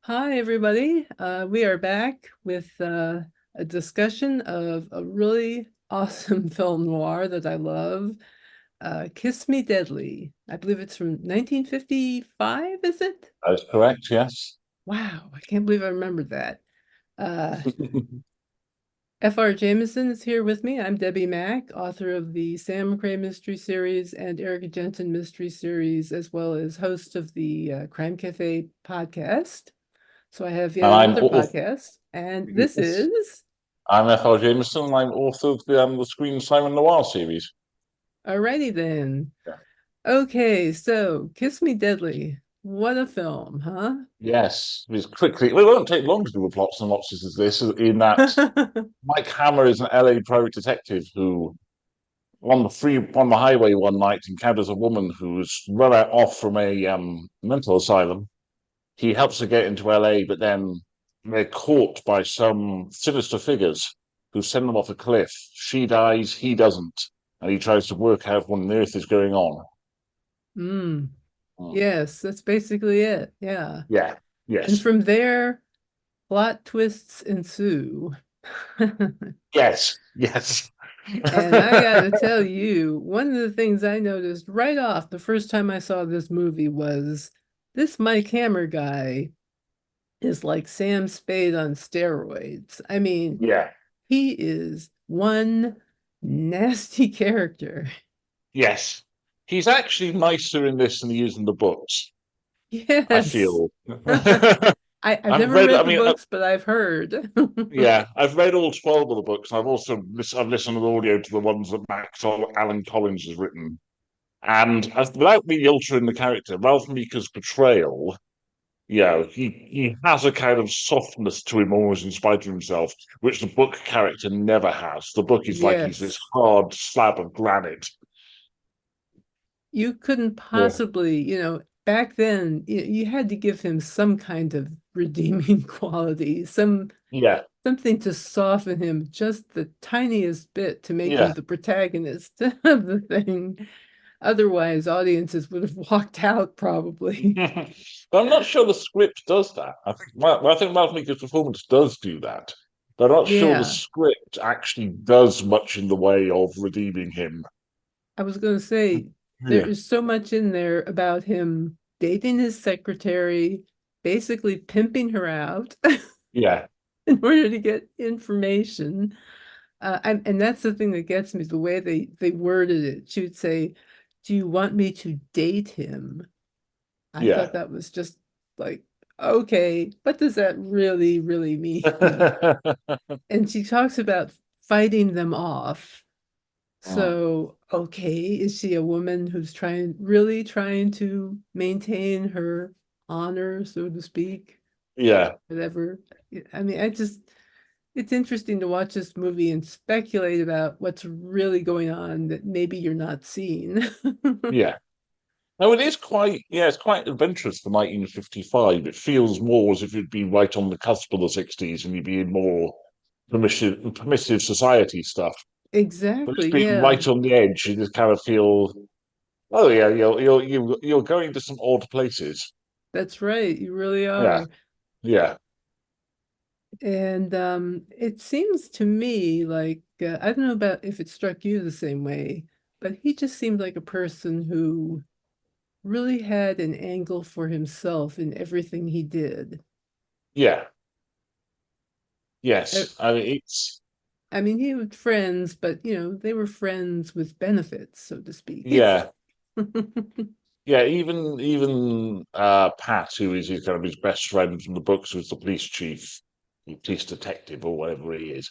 Hi, everybody. We are back with a discussion of a really awesome film noir that I love, Kiss Me Deadly. I believe it's from 1955, is it? That is correct, yes. Wow, I can't believe I remembered that. Uh, F.R. Jameson is here with me. I'm Debbi Mack, author of the Sam McRae Mystery Series and Eric Jensen Mystery Series, as well as host of the Crime Cafe podcast. So I have yet And I'm another author, podcast, and this yes, is I'm F.R. Jameson, and I'm author of the Screen Simon Noir series. alrighty then. Yeah. Okay, so Kiss Me Deadly. What a film, huh? Yes, it's quickly. Well, it won't take long to do a plot synopsis as this, in that Mike Hammer is an LA private detective who, on the highway one night, encounters a woman who's off from a mental asylum. He helps her get into LA, but then they're caught by some sinister figures who send them off a cliff. She dies, he doesn't, and he tries to work out what on earth is going on. Mm, Mm. yes, that's basically it. Yeah. Yeah, And yes, from there, plot twists ensue. yes, yes. And I gotta tell you, one of the things I noticed right off the first time I saw this movie was this Mike Hammer guy is like Sam Spade on steroids. I mean, Yeah, he is one nasty character. yes. He's actually nicer in this than he is in the books, I Yes. feel. I've I've never read, I read the mean, books, but I've heard. yeah, I've read all 12 of the books. I've also I've listened to audio to the ones that Alan Collins has written. And without me altering the character, Ralph Meeker's portrayal, he has a kind of softness to him almost in spite of himself, which the book character never has. The book is like he's this Yes. hard slab of granite. You couldn't Yeah. possibly, back then you had to give him some kind of redeeming quality, Yeah, something to soften him just the tiniest bit to make him yeah. the protagonist of the thing. Otherwise, audiences would have walked out probably. But I'm not sure the script does that. I think Ralph Meeker's performance does do that. But I'm not sure the Yeah, script actually does much in the way of redeeming him. I was going to say there Yeah. is so much in there about him dating his secretary, basically pimping her out Yeah. in order to get information. And that's the thing that gets me, the way they worded it. She would say, "Do you want me to date him?" I thought Yeah. that was just like, okay, what does that really, really mean? And she talks about fighting them off. Mm. So, okay, is she a woman who's really trying to maintain her honor, so to speak? Yeah. Whatever. I mean, it's interesting to watch this movie and speculate about what's really going on that maybe you're not seeing. Yeah. No, it is quite, yeah, it's quite adventurous for 1955. It feels more as if you'd be right on the cusp of the 60s and you'd be in more permissive society stuff. But it's Exactly, being yeah. right on the edge, you just kind of feel, oh yeah, you're going to some odd places. That's right. You really Yeah, are. yeah, And it seems to me like I don't know about if it struck you the same way, but he just seemed like a person who really had an angle for himself in everything he did. yeah, I, yes. I mean, it's I mean, he had friends, but they were friends with benefits, so to speak. yeah, yeah. Even Pat, who is his kind of his best friend from the books, who's the police chief, police detective, or whatever he is.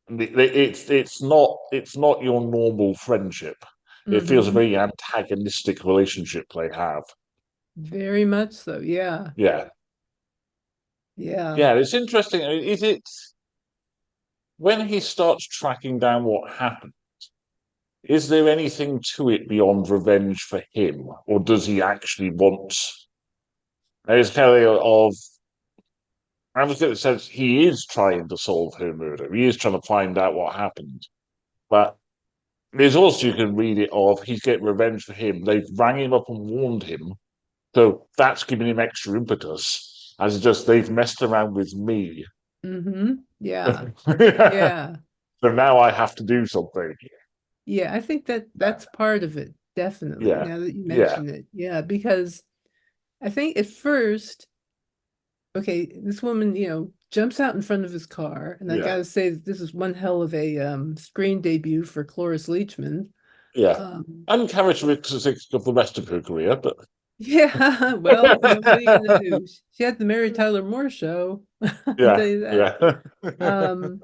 It's not your normal friendship. It feels a Hmm. very antagonistic relationship they have. Very much so. Yeah. Yeah, Yeah. yeah. It's interesting. I mean, is it when he starts tracking down what happened? Is there anything to it beyond revenge for him, or does he actually want? It's kind of. I was going to say he is trying to solve her murder. He is trying to find out what happened, but there's also you can read it of he's getting revenge for him. They've rang him up and warned him, so that's giving him extra impetus. as just they've messed around with me. Mm-hmm. Yeah. So Yeah. now I have to do something. Yeah. I think that that's part of it, definitely, Yeah, now that you yeah, mention it. Yeah, because I think at first, okay, this woman, jumps out in front of his car, and I yeah, gotta say that this is one hell of a screen debut for Cloris Leachman. yeah. Um, Uncharacteristic of the rest of her career, but yeah, well, what are you gonna do? She had the Mary Tyler Moore show, I'll tell yeah, you that. yeah, Um,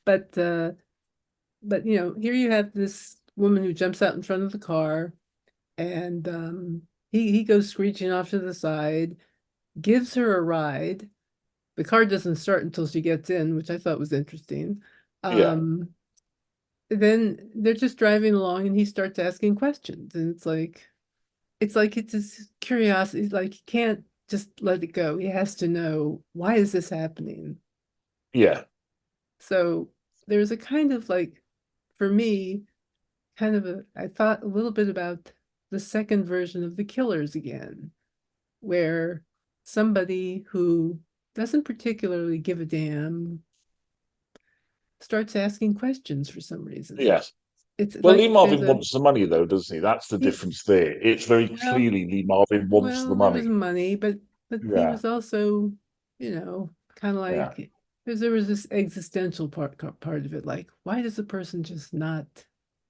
but but here you have this woman who jumps out in front of the car, and he goes screeching off to the side, gives her a ride. The car doesn't start until she gets in, which I thought was interesting. yeah, Um, then they're just driving along, and he starts asking questions, and it's like it's his curiosity. It's like he can't just let it go. He has to know, why is this happening? yeah. So there's a kind of like, for me, I thought a little bit about the second version of The Killers again, where somebody who doesn't particularly give a damn starts asking questions for some reason. Yes. It's Well, like Lee there's Marvin a, wants the money, though, doesn't he? That's the he, difference there. It's very well, clearly Lee Marvin wants the well, there was money. money, but he Yeah, was also, kind of yeah, like, because there was this existential part of it, like, why does a person just not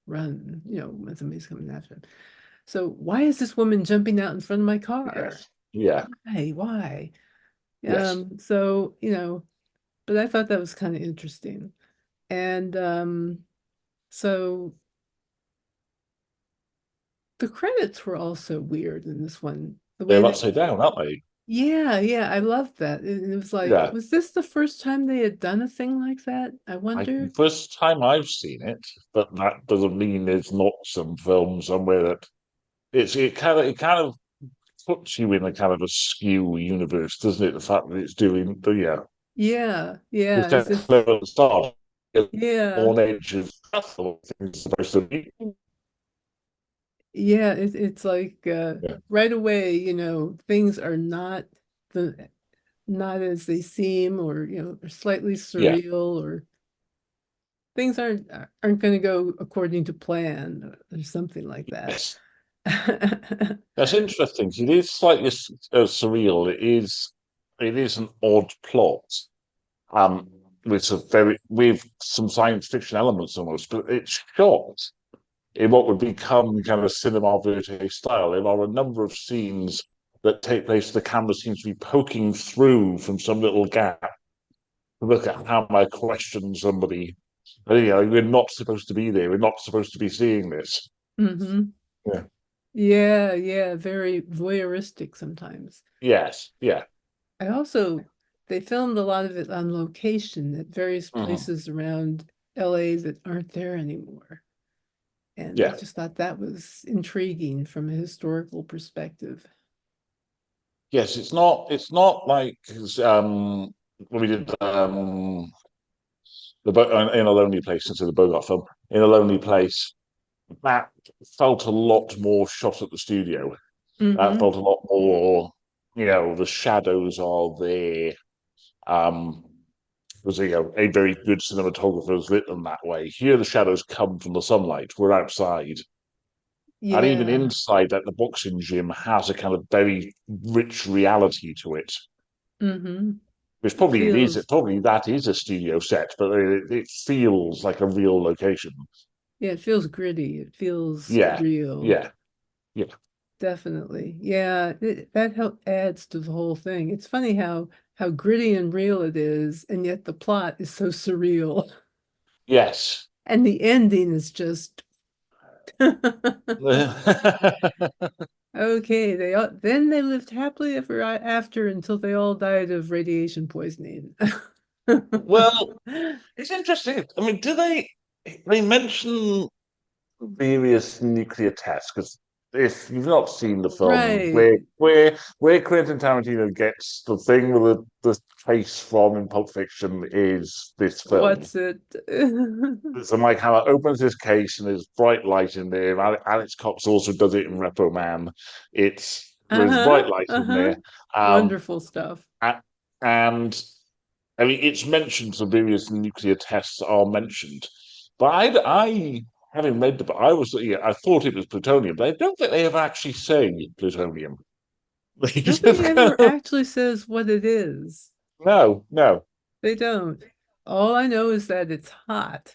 run, when somebody's coming after him? So why is this woman jumping out in front of my car? yes, yeah, Why? yes. So, but I thought that was kind of interesting. And so the credits were also weird in this one. The way They're that, upside down, aren't they? yeah, yeah, I loved that. And it was like, Yeah. was this the first time they had done a thing like that? I wonder. First time I've seen it, but that doesn't mean there's not some film somewhere that it kind of puts you in a kind of a skew universe, doesn't it? The fact that it's doing the yeah, Yeah, yeah, it's as kind of if, clever at the start, yeah, on edge of that's the way things are supposed to be. yeah, it's like Yeah, right away, things are not as they seem, or are slightly yeah. surreal, or things aren't going to go according to plan, or something like that. Yes, that's interesting. It is slightly surreal. It is an odd plot. Um, with some science fiction elements almost, but it's shot in what would become kind of cinema verite style. There are a number of scenes that take place. The camera seems to be poking through from some little gap to look at how I question somebody. We're not supposed to be there. We're not supposed to be seeing this. Hmm. Yeah. Yeah, yeah, very voyeuristic sometimes. Yes. Yeah. I also, they filmed a lot of it on location at various Mhm. places around LA that aren't there anymore. And I Yeah. just thought that was intriguing from a historical perspective. Yes. It's not. It's not like when we did in a lonely place instead of the Bogart film. In a lonely place, that felt a lot more shot at the studio. That Hmm. felt a lot more, the shadows are there. Um, was a very good cinematographer has lit them that way. Here, the shadows come from the sunlight. We're outside, and even Yeah. inside that, the boxing gym has a kind of very rich reality to it. Hmm. Which It probably it is. feels, It probably that is a studio set, but it feels like a real location. yeah, it feels gritty. It feels Yeah, real. yeah, yeah. Definitely. Yeah, that adds to the whole thing. It's funny how gritty and real it is, and yet the plot is so surreal. Yes. And the ending is just okay. Then they lived happily ever after until they all died of radiation poisoning. Well, it's interesting. I mean, do they mention various nuclear tests? Because if you've not seen the film, Right. where Quentin Tarantino gets the thing with the face from in Pulp Fiction is this film. What's it? So Mike Hammer opens this case and there's bright light in there. Alex Cox also does it in Repo Man. It's There's bright Uh-huh. light in Uh-huh. there. Um, Wonderful stuff. and I mean, it's mentioned the various nuclear tests are mentioned, but I having read the book, I thought it was plutonium, but I don't think they ever actually say plutonium. They Nobody just ever go, actually says what it is. no, no, They don't. All I know is that it's hot.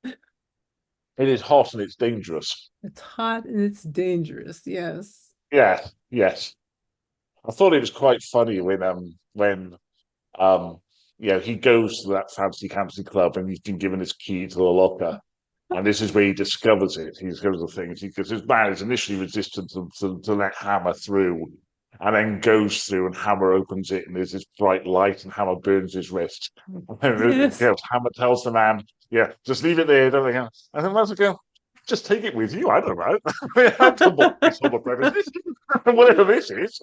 it is hot and it's dangerous. It's hot and it's dangerous. Yes. Yes, yes. I thought it was quite funny when um he goes to that fancy club and he's been given his key to the locker. And this is where he discovers it. He discovers the things because his man is initially resistant to let Hammer through, and then goes through, and Hammer opens it, and there's this bright light, and Hammer burns his wrist. And Yes. Hammer tells the man, "Yeah, just leave it there." Don't think. And then Master go, "Just take it with you." I don't know. I don't want this on the premises. Whatever this is.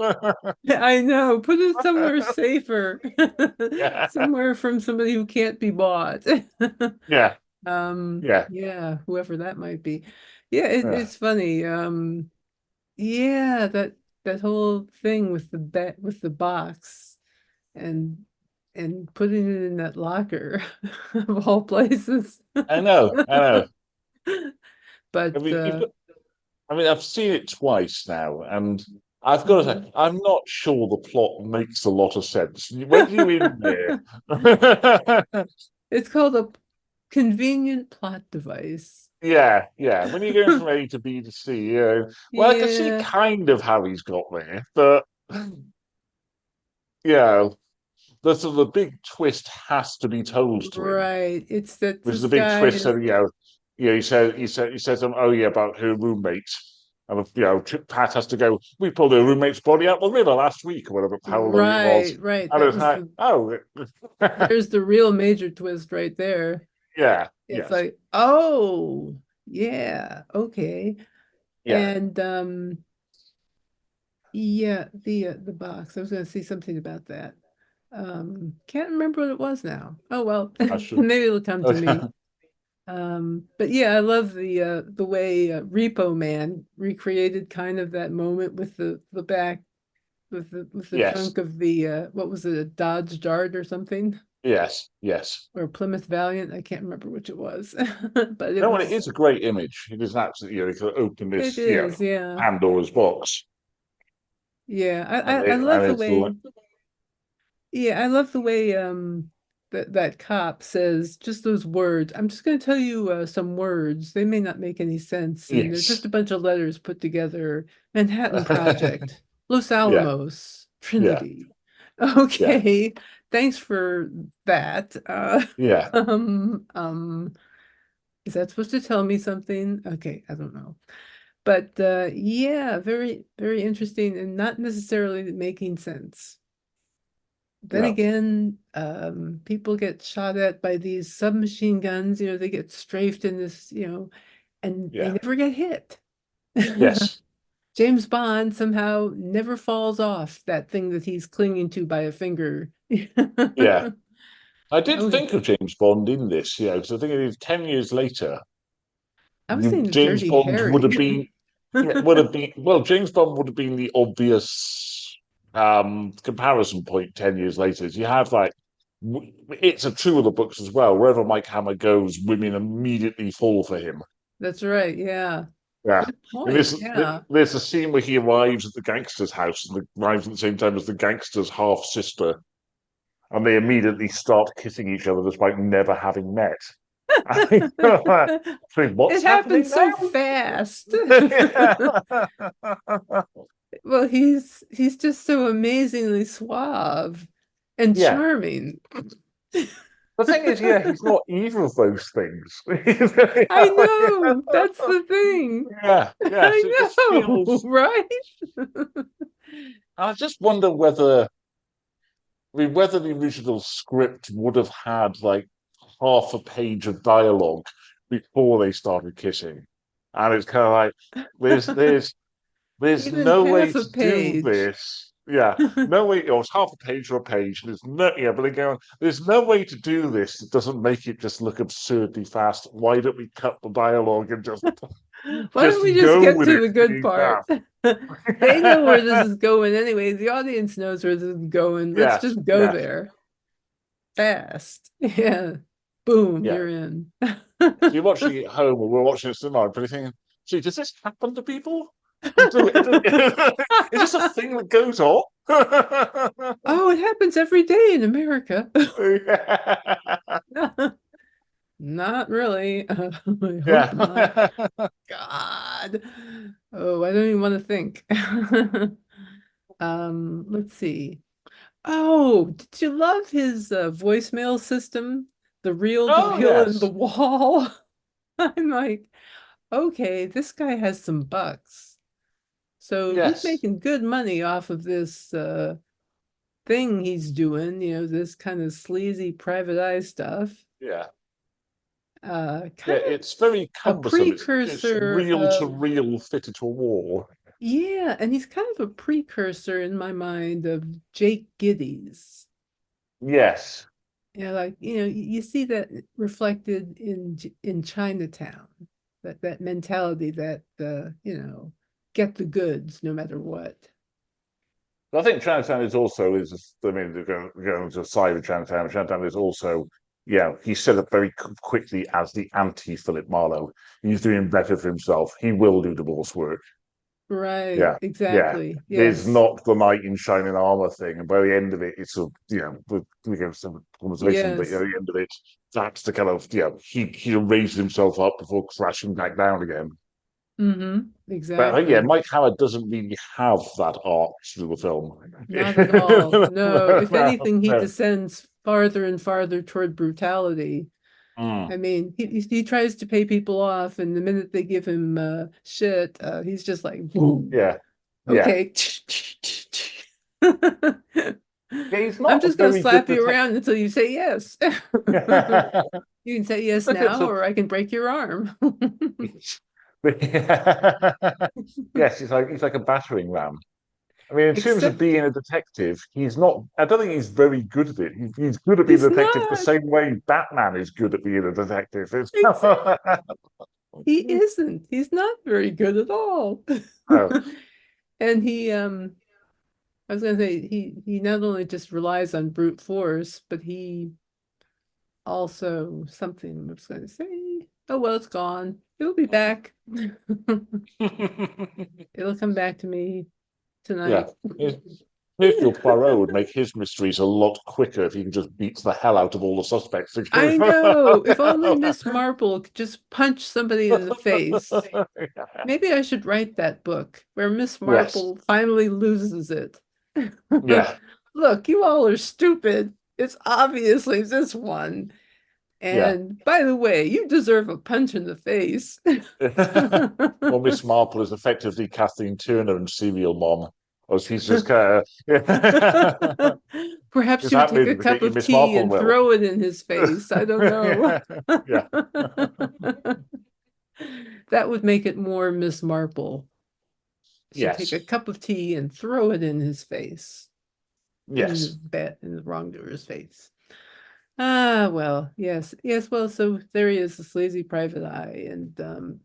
I know. Put it somewhere safer. Yeah, Somewhere from somebody who can't be bought. yeah, yeah, Yeah, whoever that might be. Yeah, yeah. it's funny. Yeah, that whole thing with with the box and putting it in that locker of all places. I know. I But mean, I've seen it twice now, and I've got to say, I'm not sure the plot makes a lot of sense. When you're in there, it's called a convenient plot device. yeah, yeah, when you're going from A to B to C, well, I can see Yeah, kind of how he's got there, but yeah, the big twist has to be told to him. right. It's that Which is this the big guy twist. is And he says, oh yeah, about her roommate. And Pat has to go. We pulled her roommate's body out the river last week, or whatever, how long it was. right, right. And That it's was like, the oh, there's the real major twist right there. yeah, It's yes, like, oh, yeah, okay. yeah. And yeah, the box. I was going to say something about that. Can't remember what it was now. Oh well, I should. maybe it'll come to me. But yeah, I love the way Repo Man recreated kind of that moment with the back with the Yes, trunk of the what was it, a Dodge Dart or something? yes, yes. Or Plymouth Valiant. I can't remember which it was. But it No, and it was is a great image. It is absolutely, you could open it this, is, yeah. Pandora's box, Yeah. I and love the it's way yeah, I love the way that cop says just those words. I'm just gonna tell you some words. They may not make any sense, and they're just yes, a bunch of letters put together. Manhattan Project, Los yeah, Alamos, yeah, Trinity. yeah, Okay, thanks for that. yeah, Um, is that supposed to tell me something? Okay, I don't know. But yeah, very, very interesting and not necessarily making sense. Then no, again, people get shot at by these submachine guns, they get strafed in this, and they yeah, never get hit. yes, James Bond somehow never falls off that thing that he's clinging to by a finger. yeah. I did Oh, think of James Bond in this, because I think it is 10 years later. I was thinking of James Dirty Bond would have Harry. been, yeah, would have been. Well, James Bond would have been the obvious comparison point 10 years later. You have like, it's a true of the books as well. Wherever Mike Hammer goes, women immediately fall for him. That's right. Yeah. Yeah. Good And point. Yeah. there's a scene where he arrives at the gangster's house and arrives at the same time as the gangster's half sister, and they immediately start kissing each other despite never having met. I think, what's It happened happening so now? fast. Yeah. Well, he's just so amazingly suave and Yeah. charming. The thing is, he's not either of those things. I know, that's the thing. Yeah, yeah. So it I just know, feels. right? I just wonder whether the original script would have had like half a page of dialogue before they started kissing, and it's kind of like there's Even no way half a to do page. this. Yeah, no way. It's half a page or a page. There's no, but they go, there's no way to do this that doesn't make it just look absurdly fast. Why don't we cut the dialogue and just Why don't we just go get with to it the good being part? fast? They know where this is going anyway. The audience knows where this is going. Let's Yes, just go yes, there fast. Yeah. Boom, yeah. you're in. So you're watching it at home, or we're watching it tomorrow, but you're thinking, gee, does this happen to people? Is this a thing that goes on? Oh, it happens every day in America. Not really. I hope not. Yeah. God. Oh, I don't even want to think. Let's see. Oh, did you love his voicemail system? The reel to Oh, reel in the yes. wall. I'm like, okay, this guy has some bucks. So he's Yes. making good money off of this thing he's doing, this kind of sleazy private eye stuff. Yeah. Kind Yeah, of it's very a cumbersome. It's precursor reel to of, reel fitted to a wall. yeah, and he's kind of a precursor in my mind of Jake Giddy's. Yes. Yeah, like, you see that reflected in Chinatown, that mentality that get the goods no matter what. I think Chinatown is also is. I mean, going to the side of Chinatown. Chinatown is also, yeah. He's set up very quickly as the anti Philip Marlowe. He's doing better for himself. He will do divorce work. Right, Yeah, yeah. exactly. There's Yes. not the knight in shining armor thing, and by the end of it, it's a we get some conversation, but at Yes. the end of it, that's the kind of he raises himself up before crashing back down again. Mm-hmm. But I think, yeah, Exactly. Mike Howard doesn't really have that arc through the film. Not at all. No, if No, anything, he no. descends farther and farther toward brutality. Mm, I mean, he tries to pay people off, and the minute they give him shit, he's just like, boom. yeah, yeah. Okay. Yeah, he's I'm not a just gonna very good slap you detective. around until you say yes. You can say yes Look at now, the or I can break your arm. yes, he's like a battering ram. I mean, in terms of Except being a detective, he's not. I don't think he's very good at it. He's good at being a he's detective the not. same way Batman is good at being a detective. It's, He isn't. He's not very good at all. oh, And I was gonna say he not only just relies on brute force, but he also something I was gonna say. Oh well, it's gone. It'll be back. It'll come back to me yeah. tonight. Hercule Poirot would make his mysteries a lot quicker if he can just beat the hell out of all the suspects. I know. If only Miss Marple could just punch somebody in the face. Maybe I should write that book where Miss Yes. Marple finally loses it. Yeah. Look, you all are stupid. It's obviously this one. Yeah. And by the way, you deserve a punch in the face. Well, Miss Marple is effectively Kathleen Turner and Serial Mom. Or she's just kind of Perhaps it's you would take a happening to cup get you, of Miss tea Marple and will. throw it in his face. I don't know. Yeah. That would make it more Miss Marple. She'd take Yes. a cup of tea and throw it in his face, Yes. in the wrongdoer's face. Ah, well, yes, yes. Well, so there he is, the sleazy private eye, and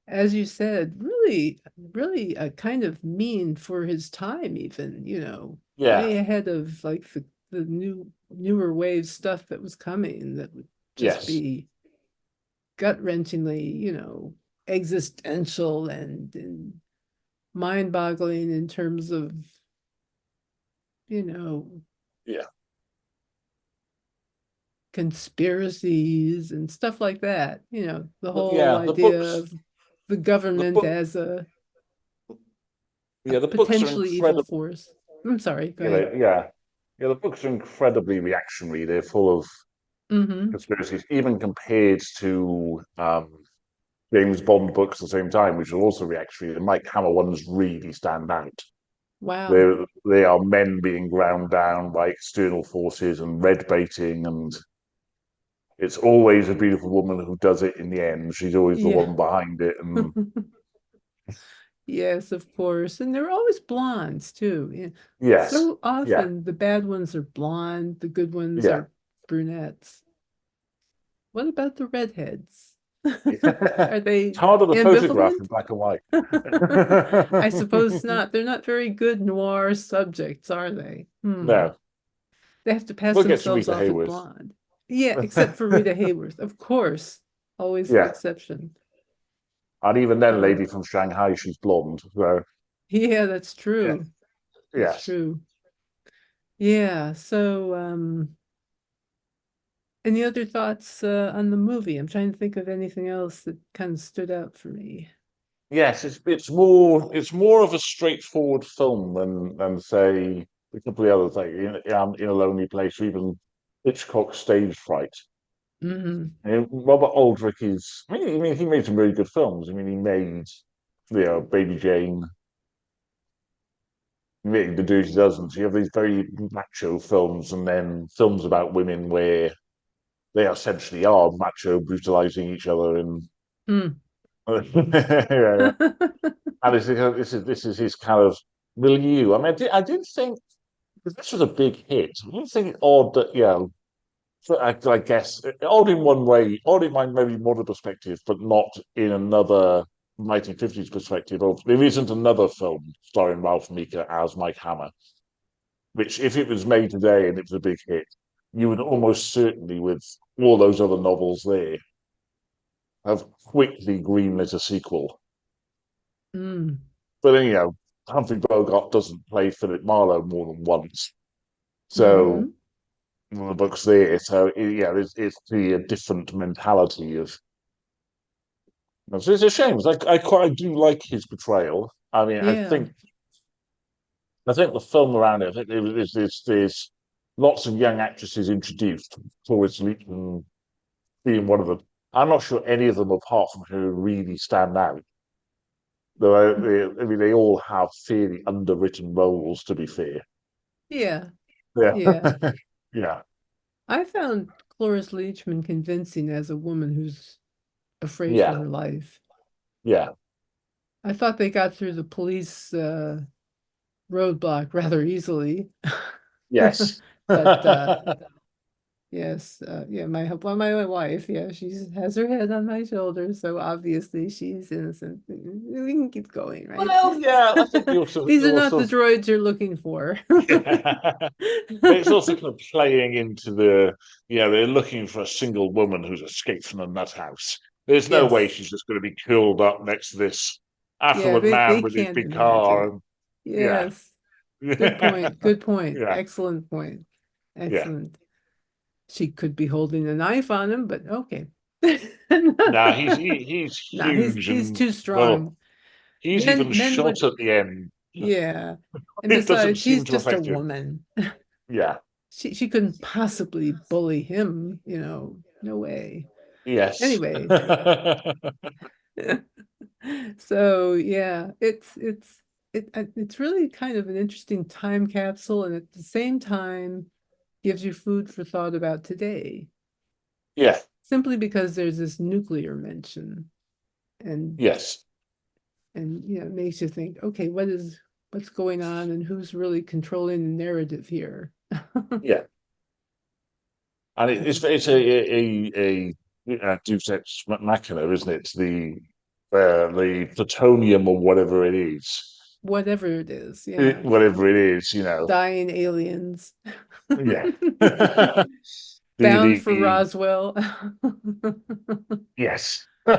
as you said, really, really a kind of mean for his time, even, Yeah. way ahead of like the newer wave stuff that was coming that would just Yes. be gut-wrenchingly, existential and mind-boggling in terms of, you know, Yeah. conspiracies and stuff like that. The But whole yeah, idea of the the government book, as a yeah, the books are potentially evil incredible. force. I'm sorry, go You know, ahead. yeah. Yeah, the books are incredibly reactionary. They're full of Mm-hmm. conspiracies, even compared to James Bond books at the same time, which are also reactionary. The Mike Hammer ones really stand out. Wow. They are men being ground down by external forces and red baiting, and it's always a beautiful woman who does it in the end. She's always the Yeah. one behind it, and Yes, of course. And they're always blondes too. Yeah. yes, So yeah, often the bad ones are blonde, the good ones yeah. are brunettes. What about the redheads? Are It's they harder to photograph ambivalent? in black and white. I suppose not. They're not very good noir subjects, are they? Hmm. No, They have to pass we'll get to themselves Rita off as Hayworth. blonde. Yeah, except for Rita Hayworth, of course. Always the Yeah, exception. and even then, Uh, Lady from Shanghai, she's blonde. So yeah, that's yeah, true. That's yes, true. Yeah, so any other thoughts on the movie? I'm trying to think of anything else that kind of stood out for me. yes. It's more of a straightforward film than say a couple of others like in a Lonely Place or even Hitchcock's Stage Fright. Hmm. Robert Aldrich is. I mean, he made some really good films. I mean, he made Baby Jane. He made The Dirty Dozen. So you have these very macho films, and then films about women where they essentially are macho, brutalizing each other, and Mm. yeah, yeah. And this is his kind of milieu. I mean, I did think because this was a big hit. I didn't think it odd that so I guess odd in one way, odd in my maybe modern perspective, but not in another 1950s perspective. Of there isn't another film starring Ralph Meeker as Mike Hammer, which if it was made today and it was a big hit, you would almost certainly, with all those other novels there, have quickly greenlit a sequel. Mm. But then, Humphrey Bogart doesn't play Philip Marlowe more than once. So Hmm. the book's there. So yeah, it's the different mentality of. So it's a shame. I do like his portrayal. I mean, Yeah. I think the film around it. I think there's lots of young actresses introduced. Florence Leachman being one of them. I'm not sure any of them, apart from her, really stand out. Though I mean, they all have fairly underwritten roles. To be fair, Yeah. yeah, Yeah. yeah, I found Cloris Leachman convincing as a woman who's afraid for yeah, her life. yeah. I thought they got through the police roadblock rather easily. Yes. But yes, yeah, my wife, yeah, she has her head on my shoulder, so obviously she's innocent. We can keep going, right? Well, yeah, I think you're sort of, These are you're not the sort of droids you're looking for. yeah. It's also kind of playing into they're looking for a single woman who's escaped from a nut house. There's no way Yes. she's just going to be curled up next to this Yeah, affluent man they with his can't big car. imagine. And yeah, Yes. Good point. Good point. yeah, Excellent point. yeah. Excellent. She could be holding a knife on him, but okay. Now he's Nah, huge he's and too well, strong. he's even Men shot would, at the end. yeah. And It doesn't besides, he's seem to just a affect him. woman. Yeah. She couldn't possibly bully him, no way. Yes. Anyway, so yeah, it's really kind of an interesting time capsule, and at the same time gives you food for thought about today, Yeah. simply because there's this nuclear mention, and Yes. it makes you think, okay, what's going on, and who's really controlling the narrative here? Yeah. And it's Yes, it's a Deus Ex Machina, isn't it? The plutonium or whatever it is, whatever it is, yeah. whatever it is. Dying aliens. Yeah. the Bound for the Roswell. yes. I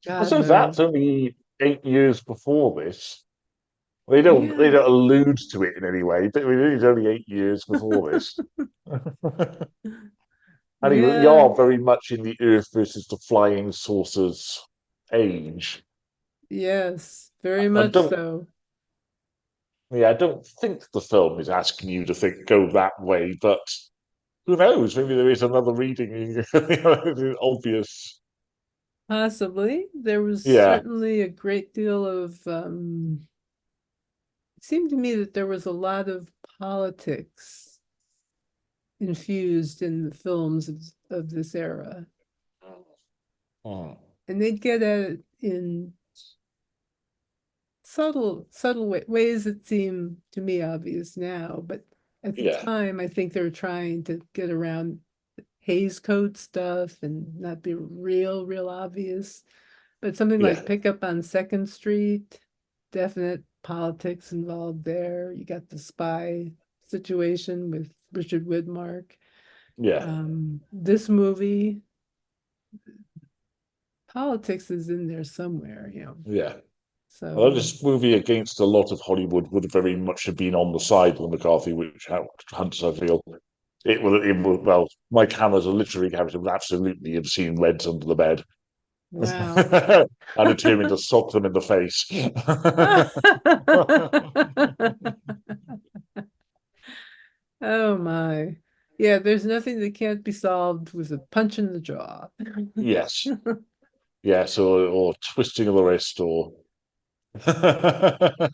God suppose that's knows. only 8 years before this. They Yeah. don't allude to it in any way, but I mean, it's only 8 years before this. And you Yeah. are very much in the Earth versus the flying saucers age. Yes, very I much don't so. Yeah, I don't think the film is asking you to think go that way, but who knows? Maybe there is another reading. It's obvious. Possibly. There was Yeah, certainly a great deal of it seemed to me that there was a lot of politics infused in the films of this era. Hmm. And they'd get at it in subtle ways that seem to me obvious now, but at the Yeah, time I think they were trying to get around haze code stuff and not be real obvious. But something Yeah, like Pick Up on Second Street, definite politics involved there. You got the spy situation with Richard Widmark. yeah, This movie, politics is in there somewhere, yeah. Although So this movie, against a lot of Hollywood, would very much have been on the side of the McCarthy witch hunts, I feel. Well, Mike Hammer's a literary character would absolutely have seen Reds under the bed wow. and determined to sock them in the face. Oh my. Yeah, there's nothing that can't be solved with a punch in the jaw. Yes, yes, or twisting of the wrist, or I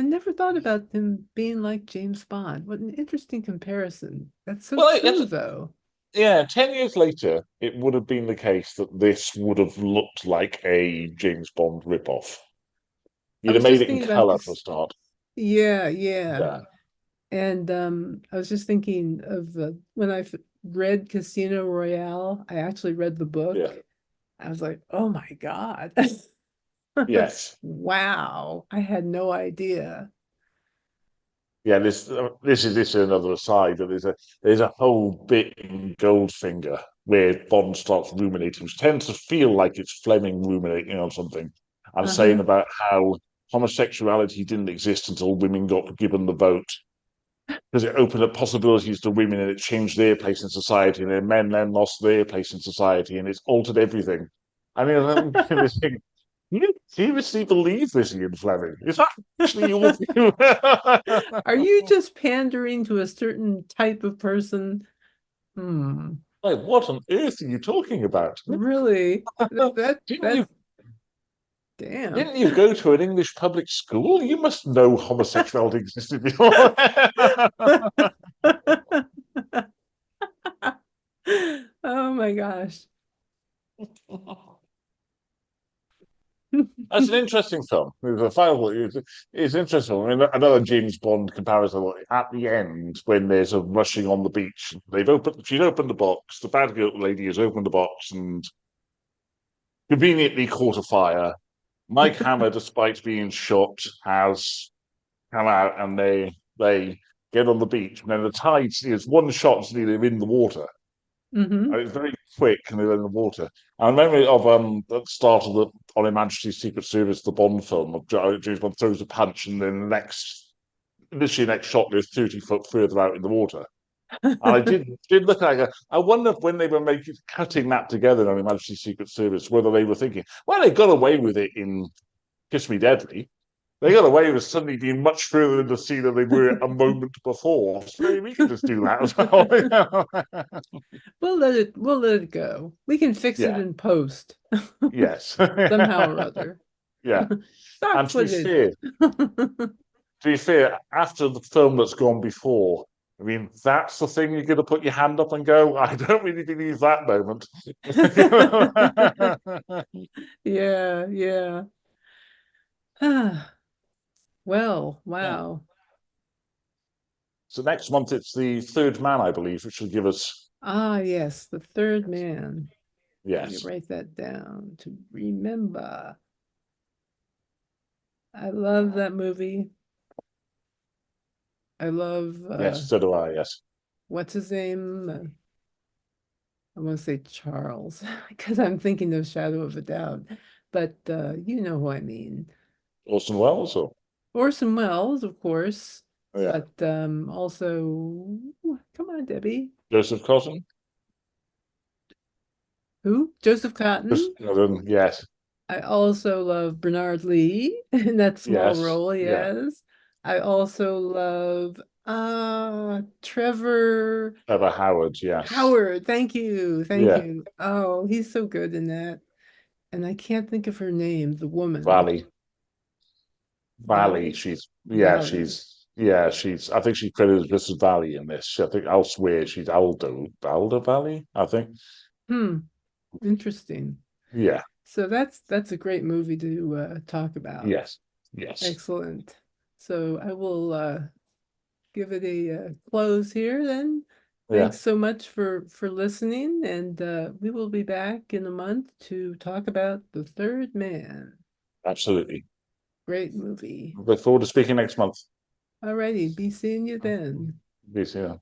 never thought about him being like James Bond. What an interesting comparison. That's so well, true, though. yeah, 10 years later, it would have been the case that this would have looked like a James Bond ripoff. I You'd have was made just it in thinking about color for a this. start. Yeah, yeah. Yeah, And I was just thinking of when I read Casino Royale, I actually read the yeah, book. I was like, oh my God. yes, Wow. I had no idea. yeah. This is another aside. That there's a whole bit in Goldfinger where Bond starts ruminating, which tends to feel like it's Fleming ruminating on something, and saying Uh-huh. about how homosexuality didn't exist until women got given the vote, because it opened up possibilities to women and it changed their place in society, and then men then lost their place in society, and it's altered everything. I mean, I'm thinking, you seriously believe this, Ian Fleming? Is that actually your view? Are you just pandering to a certain type of person? Hmm. Like, what on earth are you talking about? Really? Didn't That's you damn. didn't you go to an English public school? You must know homosexuality existed before. Oh my gosh. That's an interesting film. The final is interesting. I mean, another James Bond comparison at the end when there's a rushing on the beach. She's opened the box. The bad girl lady has opened the box and conveniently caught a fire. Mike Hammer, despite being shot, has come out and they get on the beach. And then the tide is one shot, they're in the water. Hmm. And it's very quick and they're in the water. I remember of at the start of the on Her Majesty's Secret Service, the Bond film of James Bond throws a punch and then literally next shot there's 30 foot further out in the water. And I did look at it. I wonder if when they were cutting that together on Her Majesty's Secret Service, whether they were thinking, well, they got away with it in Kiss Me Deadly. They got away with suddenly being much further in the sea than they were a moment before. So maybe we could just do that as well. We'll let it go. We can fix it Yeah. in post Yes. somehow or other. Yeah. Stock And footage. to be fair, after the film that's gone before, I mean, that's the thing you're going to put your hand up and go, I don't really believe that moment. Yeah, yeah. Well, Yeah. wow. So next month it's the third man, I believe, which will give us, Ah, yes, The Third Man. Let me yes, write that down to remember. I love that movie. I love yes, so do I, yes. what's his name? I want to say Charles because I'm thinking of Shadow of a Doubt, but you know who I mean. Orson Welles, or, Orson Welles, of course, yeah, but also, come on, Debbie. Joseph Cotton, Who? Joseph Cotton. yes, I also love Bernard Lee in that small yes, role, yeah, yes. I also love Trevor Trevor Howard, yes, Howard. Thank you. Thank yeah, you. Oh, he's so good in that. And I can't think of her name, the woman. Valley, Valley, Valley. Valley. I think she's credited as Valley in this. I think elsewhere she's Aldo Valley, I think. Hmm. Interesting. Yeah, So that's a great movie to talk about. yes, yes. Excellent. So I will give it a close here then. Yeah, Thanks so much for listening, and we will be back in a month to talk about The Third Man. absolutely. Great movie. Look forward to speaking next month. Alrighty, be seeing you then. Yes, yeah.